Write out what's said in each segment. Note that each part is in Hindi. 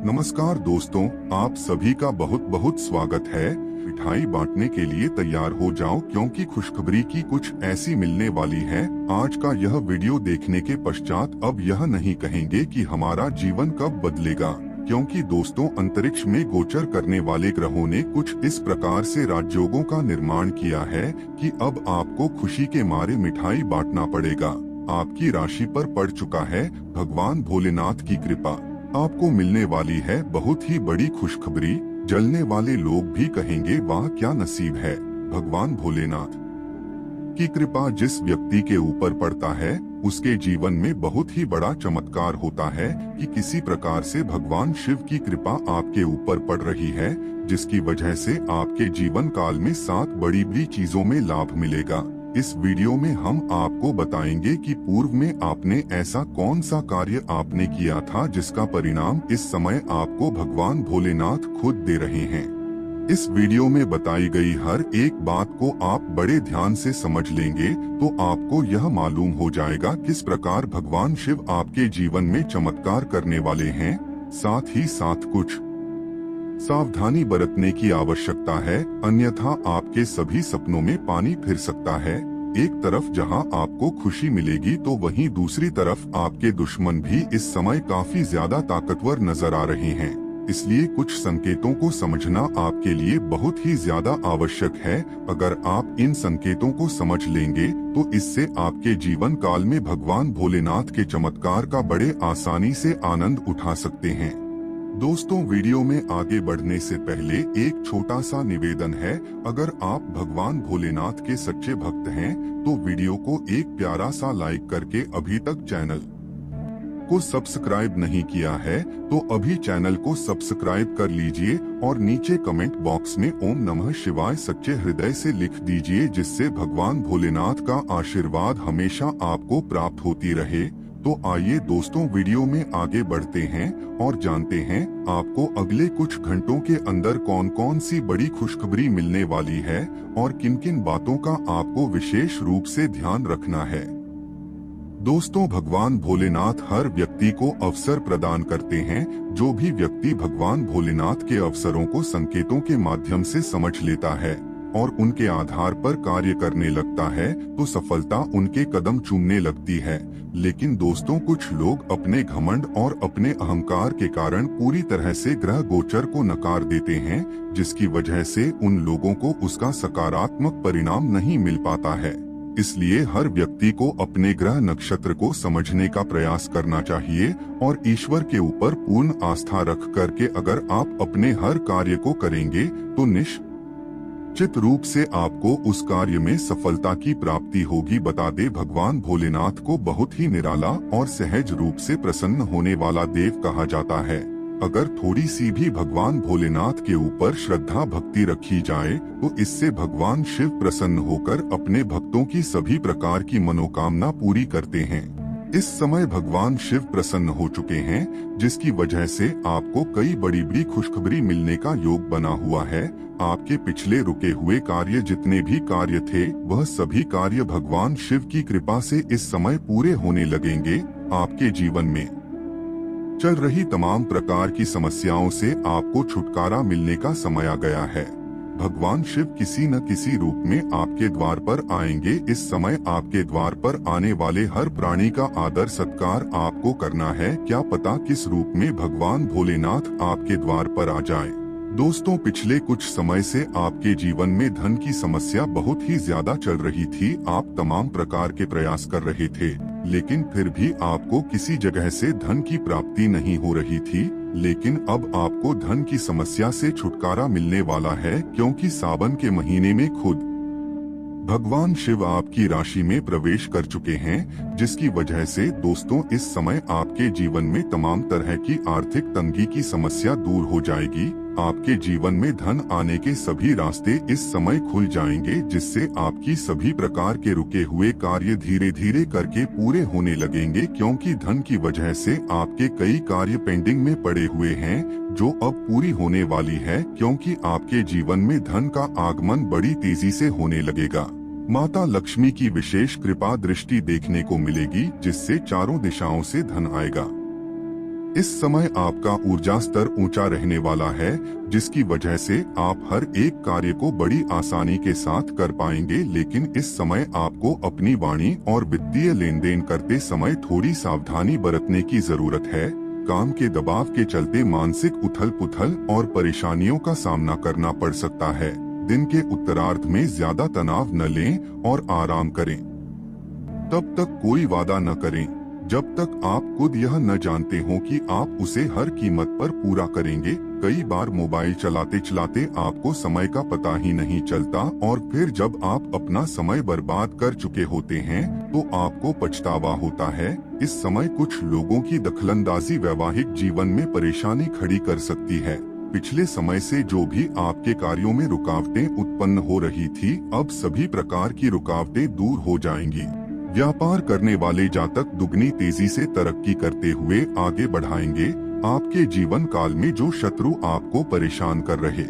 नमस्कार दोस्तों, आप सभी का बहुत बहुत स्वागत है। मिठाई बांटने के लिए तैयार हो जाओ क्योंकि खुशखबरी की कुछ ऐसी मिलने वाली है। आज का यह वीडियो देखने के पश्चात अब यह नहीं कहेंगे कि हमारा जीवन कब बदलेगा, क्योंकि दोस्तों अंतरिक्ष में गोचर करने वाले ग्रहों ने कुछ इस प्रकार से राजयोगों का निर्माण किया है कि अब आपको खुशी के मारे मिठाई बांटना पड़ेगा। आपकी राशि पर पड़ चुका है भगवान भोलेनाथ की कृपा। आपको मिलने वाली है बहुत ही बड़ी खुशखबरी। जलने वाले लोग भी कहेंगे वाह क्या नसीब है। भगवान भोलेनाथ की कृपा जिस व्यक्ति के ऊपर पड़ता है उसके जीवन में बहुत ही बड़ा चमत्कार होता है कि किसी प्रकार से भगवान शिव की कृपा आपके ऊपर पड़ रही है, जिसकी वजह से आपके जीवन काल में 7 बड़ी बड़ी चीजों में लाभ मिलेगा। इस वीडियो में हम आपको बताएंगे कि पूर्व में आपने ऐसा कौन सा कार्य आपने किया था जिसका परिणाम इस समय आपको भगवान भोलेनाथ खुद दे रहे हैं। इस वीडियो में बताई गई हर एक बात को आप बड़े ध्यान से समझ लेंगे तो आपको यह मालूम हो जाएगा किस प्रकार भगवान शिव आपके जीवन में चमत्कार करने वाले हैं। साथ ही साथ कुछ सावधानी बरतने की आवश्यकता है, अन्यथा आपके सभी सपनों में पानी फिर सकता है। एक तरफ जहां आपको खुशी मिलेगी तो वहीं दूसरी तरफ आपके दुश्मन भी इस समय काफी ज्यादा ताकतवर नजर आ रहे हैं। इसलिए कुछ संकेतों को समझना आपके लिए बहुत ही ज्यादा आवश्यक है। अगर आप इन संकेतों को समझ लेंगे तो इससे आपके जीवन काल में भगवान भोलेनाथ के चमत्कार का बड़े आसानी से आनंद उठा सकते हैं। दोस्तों वीडियो में आगे बढ़ने से पहले एक छोटा सा निवेदन है। अगर आप भगवान भोलेनाथ के सच्चे भक्त हैं तो वीडियो को एक प्यारा सा लाइक करके अभी तक चैनल को सब्सक्राइब नहीं किया है तो अभी चैनल को सब्सक्राइब कर लीजिए और नीचे कमेंट बॉक्स में ओम नमः शिवाय सच्चे हृदय से लिख दीजिए, जिससे भगवान भोलेनाथ का आशीर्वाद हमेशा आपको प्राप्त होती रहे। तो आइए दोस्तों वीडियो में आगे बढ़ते हैं और जानते हैं आपको अगले कुछ घंटों के अंदर कौन कौन सी बड़ी खुशखबरी मिलने वाली है और किन किन बातों का आपको विशेष रूप से ध्यान रखना है। दोस्तों भगवान भोलेनाथ हर व्यक्ति को अवसर प्रदान करते हैं। जो भी व्यक्ति भगवान भोलेनाथ के अवसरों को संकेतों के माध्यम से समझ लेता है और उनके आधार पर कार्य करने लगता है तो सफलता उनके कदम चूमने लगती है। लेकिन दोस्तों कुछ लोग अपने घमंड और अपने अहंकार के कारण पूरी तरह से ग्रह गोचर को नकार देते हैं, जिसकी वजह से उन लोगों को उसका सकारात्मक परिणाम नहीं मिल पाता है। इसलिए हर व्यक्ति को अपने ग्रह नक्षत्र को समझने का प्रयास करना चाहिए और ईश्वर के ऊपर पूर्ण आस्था रख करके अगर आप अपने हर कार्य को करेंगे तो निश्चित रूप से आपको उस कार्य में सफलता की प्राप्ति होगी। बता दे भगवान भोलेनाथ को बहुत ही निराला और सहज रूप से प्रसन्न होने वाला देव कहा जाता है। अगर थोड़ी सी भी भगवान भोलेनाथ के ऊपर श्रद्धा भक्ति रखी जाए तो इससे भगवान शिव प्रसन्न होकर अपने भक्तों की सभी प्रकार की मनोकामना पूरी करते हैं। इस समय भगवान शिव प्रसन्न हो चुके हैं, जिसकी वजह से आपको कई बड़ी बड़ी खुशखबरी मिलने का योग बना हुआ है। आपके पिछले रुके हुए कार्य जितने भी कार्य थे वह सभी कार्य भगवान शिव की कृपा से इस समय पूरे होने लगेंगे। आपके जीवन में चल रही तमाम प्रकार की समस्याओं से आपको छुटकारा मिलने का समय आ गया है। भगवान शिव किसी न किसी रूप में आपके द्वार पर आएंगे। इस समय आपके द्वार पर आने वाले हर प्राणी का आदर सत्कार आपको करना है। क्या पता किस रूप में भगवान भोलेनाथ आपके द्वार पर आ जाए। दोस्तों पिछले कुछ समय से आपके जीवन में धन की समस्या बहुत ही ज्यादा चल रही थी। आप तमाम प्रकार के प्रयास कर रहे थे लेकिन फिर भी आपको किसी जगह से धन की प्राप्ति नहीं हो रही थी। लेकिन अब आपको धन की समस्या से छुटकारा मिलने वाला है, क्योंकि सावन के महीने में खुद भगवान शिव आपकी राशि में प्रवेश कर चुके हैं, जिसकी वजह से दोस्तों इस समय आपके जीवन में तमाम तरह की आर्थिक तंगी की समस्या दूर हो जाएगी। आपके जीवन में धन आने के सभी रास्ते इस समय खुल जाएंगे, जिससे आपकी सभी प्रकार के रुके हुए कार्य धीरे धीरे करके पूरे होने लगेंगे, क्योंकि धन की वजह से आपके कई कार्य पेंडिंग में पड़े हुए हैं जो अब पूरी होने वाली है, क्योंकि आपके जीवन में धन का आगमन बड़ी तेजी से होने लगेगा। माता लक्ष्मी की विशेष कृपा दृष्टि देखने को मिलेगी, जिससे चारों दिशाओं से धन आएगा। इस समय आपका ऊर्जा स्तर ऊंचा रहने वाला है, जिसकी वजह से आप हर एक कार्य को बड़ी आसानी के साथ कर पाएंगे। लेकिन इस समय आपको अपनी वाणी और वित्तीय लेन देन करते समय थोड़ी सावधानी बरतने की जरूरत है। काम के दबाव के चलते मानसिक उथल पुथल और परेशानियों का सामना करना पड़ सकता है। दिन के उत्तरार्ध में ज्यादा तनाव न लें और आराम करें। तब तक कोई वादा न करें जब तक आप खुद यह न जानते हो कि आप उसे हर कीमत पर पूरा करेंगे। कई बार मोबाइल चलाते चलाते आपको समय का पता ही नहीं चलता और फिर जब आप अपना समय बर्बाद कर चुके होते हैं तो आपको पछतावा होता है। इस समय कुछ लोगों की दखलंदाजी वैवाहिक जीवन में परेशानी खड़ी कर सकती है। पिछले समय से जो भी आपके कार्यों में रुकावटें उत्पन्न हो रही थी, अब सभी प्रकार की रुकावटें दूर हो जाएंगी। व्यापार करने वाले जातक दुगनी तेजी से तरक्की करते हुए आगे बढ़ाएंगे। आपके जीवन काल में जो शत्रु आपको परेशान कर रहे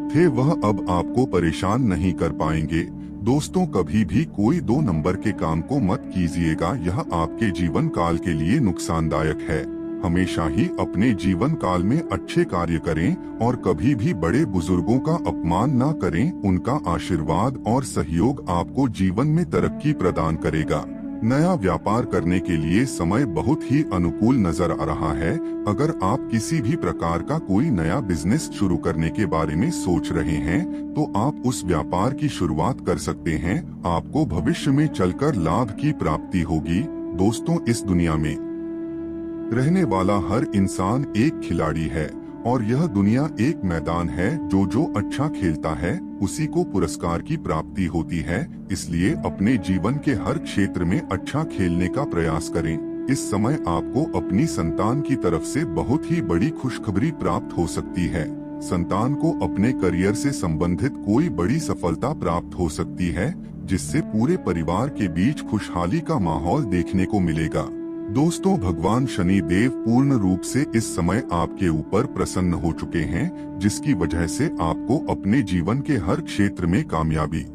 थे वह अब आपको परेशान नहीं कर पाएंगे। दोस्तों, कभी भी कोई 2 नंबर के काम को मत कीजिएगा, यह आपके जीवन काल के लिए नुकसानदायक है। हमेशा ही अपने जीवन काल में अच्छे कार्य करें और कभी भी बड़े बुजुर्गों का अपमान न करें। उनका आशीर्वाद और सहयोग आपको जीवन में तरक्की प्रदान करेगा। नया व्यापार करने के लिए समय बहुत ही अनुकूल नजर आ रहा है। अगर आप किसी भी प्रकार का कोई नया बिजनेस शुरू करने के बारे में सोच रहे हैं तो आप उस व्यापार की शुरुआत कर सकते हैं। आपको भविष्य में चलकर लाभ की प्राप्ति होगी। दोस्तों, इस दुनिया में रहने वाला हर इंसान एक खिलाड़ी है और यह दुनिया एक मैदान है। जो अच्छा खेलता है उसी को पुरस्कार की प्राप्ति होती है। इसलिए अपने जीवन के हर क्षेत्र में अच्छा खेलने का प्रयास करें। इस समय आपको अपनी संतान की तरफ से बहुत ही बड़ी खुशखबरी प्राप्त हो सकती है। संतान को अपने करियर से संबंधित कोई बड़ी सफलता प्राप्त हो सकती है, जिससे पूरे परिवार के बीच खुशहाली का माहौल देखने को मिलेगा। दोस्तों, भगवान शनि देव पूर्ण रूप से इस समय आपके ऊपर प्रसन्न हो चुके हैं, जिसकी वजह से आपको अपने जीवन के हर क्षेत्र में कामयाबी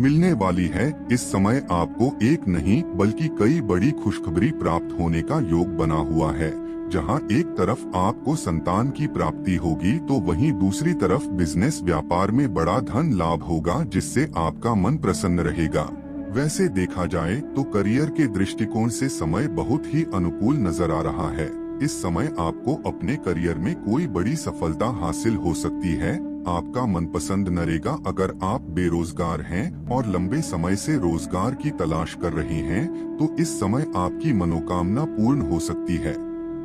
मिलने वाली है। इस समय आपको एक नहीं बल्कि कई बड़ी खुशखबरी प्राप्त होने का योग बना हुआ है। जहां एक तरफ आपको संतान की प्राप्ति होगी तो वहीं दूसरी तरफ बिजनेस व्यापार में बड़ा धन लाभ होगा, जिससे आपका मन प्रसन्न रहेगा। वैसे देखा जाए तो करियर के दृष्टिकोण से समय बहुत ही अनुकूल नजर आ रहा है। इस समय आपको अपने करियर में कोई बड़ी सफलता हासिल हो सकती है। आपका मनपसंद नरेगा अगर आप बेरोजगार हैं और लंबे समय से रोजगार की तलाश कर रहे हैं तो इस समय आपकी मनोकामना पूर्ण हो सकती है।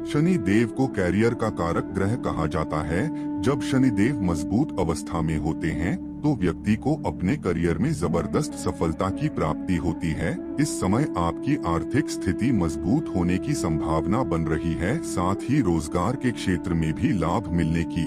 शनि देव को कैरियर का कारक ग्रह कहा जाता है। जब शनि देव मजबूत अवस्था में होते हैं तो व्यक्ति को अपने करियर में जबरदस्त सफलता की प्राप्ति होती है। इस समय आपकी आर्थिक स्थिति मजबूत होने की संभावना बन रही है। साथ ही रोजगार के क्षेत्र में भी लाभ मिलने की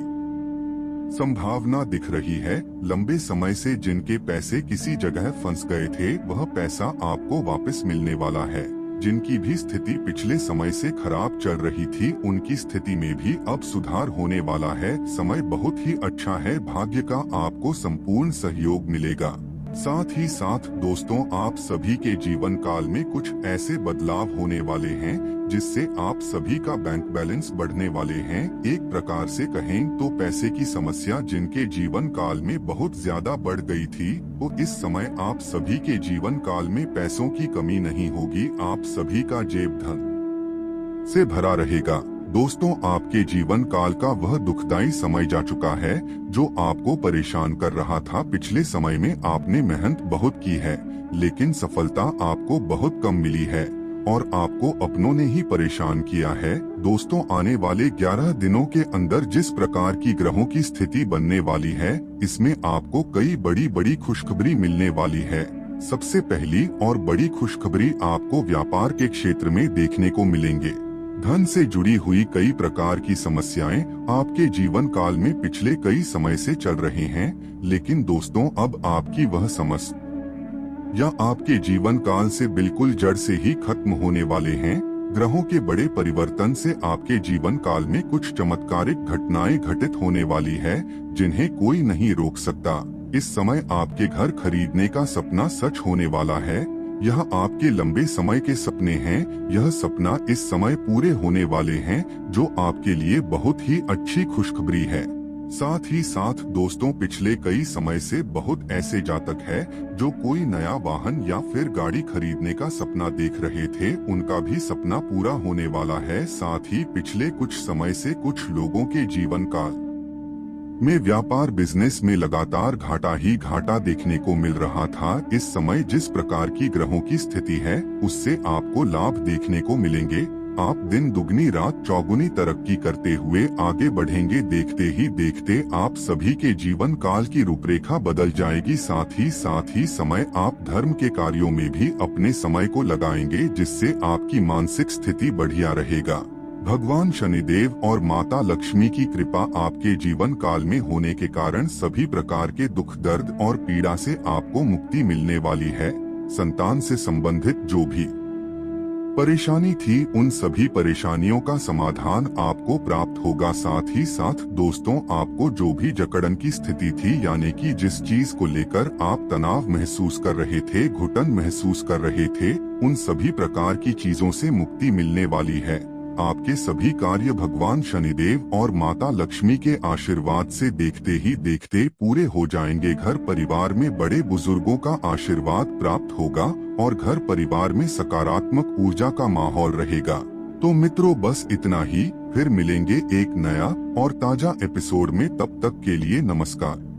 संभावना दिख रही है। लंबे समय से जिनके पैसे किसी जगह फंस गए थे वह पैसा आपको वापस मिलने वाला है। जिनकी भी स्थिति पिछले समय से खराब चल रही थी उनकी स्थिति में भी अब सुधार होने वाला है। समय बहुत ही अच्छा है। भाग्य का आपको संपूर्ण सहयोग मिलेगा। साथ ही साथ दोस्तों, आप सभी के जीवन काल में कुछ ऐसे बदलाव होने वाले हैं जिससे आप सभी का बैंक बैलेंस बढ़ने वाले हैं। एक प्रकार से कहें तो पैसे की समस्या जिनके जीवन काल में बहुत ज्यादा बढ़ गई थी, तो इस समय आप सभी के जीवन काल में पैसों की कमी नहीं होगी। आप सभी का जेब धन से भरा रहेगा। दोस्तों, आपके जीवन काल का वह दुखदाई समय जा चुका है जो आपको परेशान कर रहा था। पिछले समय में आपने मेहनत बहुत की है लेकिन सफलता आपको बहुत कम मिली है और आपको अपनों ने ही परेशान किया है। दोस्तों, आने वाले 11 दिनों के अंदर जिस प्रकार की ग्रहों की स्थिति बनने वाली है, इसमें आपको कई बड़ी खुशखबरी मिलने वाली है। सबसे पहली और बड़ी खुशखबरी आपको व्यापार के क्षेत्र में देखने को मिलेंगे। धन से जुड़ी हुई कई प्रकार की समस्याएं आपके जीवन काल में पिछले कई समय से चल रहे हैं, लेकिन दोस्तों अब आपकी वह समस्या या आपके जीवन काल से बिल्कुल जड़ से ही खत्म होने वाले हैं। ग्रहों के बड़े परिवर्तन से आपके जीवन काल में कुछ चमत्कारिक घटनाएं घटित होने वाली है जिन्हें कोई नहीं रोक सकता। इस समय आपके घर खरीदने का सपना सच होने वाला है। यह आपके लंबे समय के सपने हैं। यह सपना इस समय पूरे होने वाले हैं, जो आपके लिए बहुत ही अच्छी खुशखबरी है। साथ ही साथ दोस्तों, पिछले कई समय से बहुत ऐसे जातक हैं जो कोई नया वाहन या फिर गाड़ी खरीदने का सपना देख रहे थे, उनका भी सपना पूरा होने वाला है। साथ ही पिछले कुछ समय से कुछ लोगों के जीवन काल में व्यापार बिजनेस में लगातार घाटा ही घाटा देखने को मिल रहा था। इस समय जिस प्रकार की ग्रहों की स्थिति है, उससे आपको लाभ देखने को मिलेंगे। आप दिन दुगनी रात चौगुनी तरक्की करते हुए आगे बढ़ेंगे। देखते ही देखते आप सभी के जीवन काल की रूपरेखा बदल जाएगी। साथ ही समय आप धर्म के कार्यों में भी अपने समय को लगाएंगे, जिससे आपकी मानसिक स्थिति बढ़िया रहेगा। भगवान शनिदेव और माता लक्ष्मी की कृपा आपके जीवन काल में होने के कारण सभी प्रकार के दुख, दर्द और पीड़ा से आपको मुक्ति मिलने वाली है। संतान से संबंधित जो भी परेशानी थी, उन सभी परेशानियों का समाधान आपको प्राप्त होगा। साथ ही साथ दोस्तों, आपको जो भी जकड़न की स्थिति थी, यानी कि जिस चीज को लेकर आप तनाव महसूस कर रहे थे, घुटन महसूस कर रहे थे, उन सभी प्रकार की चीजों से मुक्ति मिलने वाली है। आपके सभी कार्य भगवान शनिदेव और माता लक्ष्मी के आशीर्वाद से देखते ही देखते पूरे हो जाएंगे। घर परिवार में बड़े बुजुर्गों का आशीर्वाद प्राप्त होगा और घर परिवार में सकारात्मक ऊर्जा का माहौल रहेगा। तो मित्रों, बस इतना ही। फिर मिलेंगे एक नया और ताजा एपिसोड में। तब तक के लिए नमस्कार।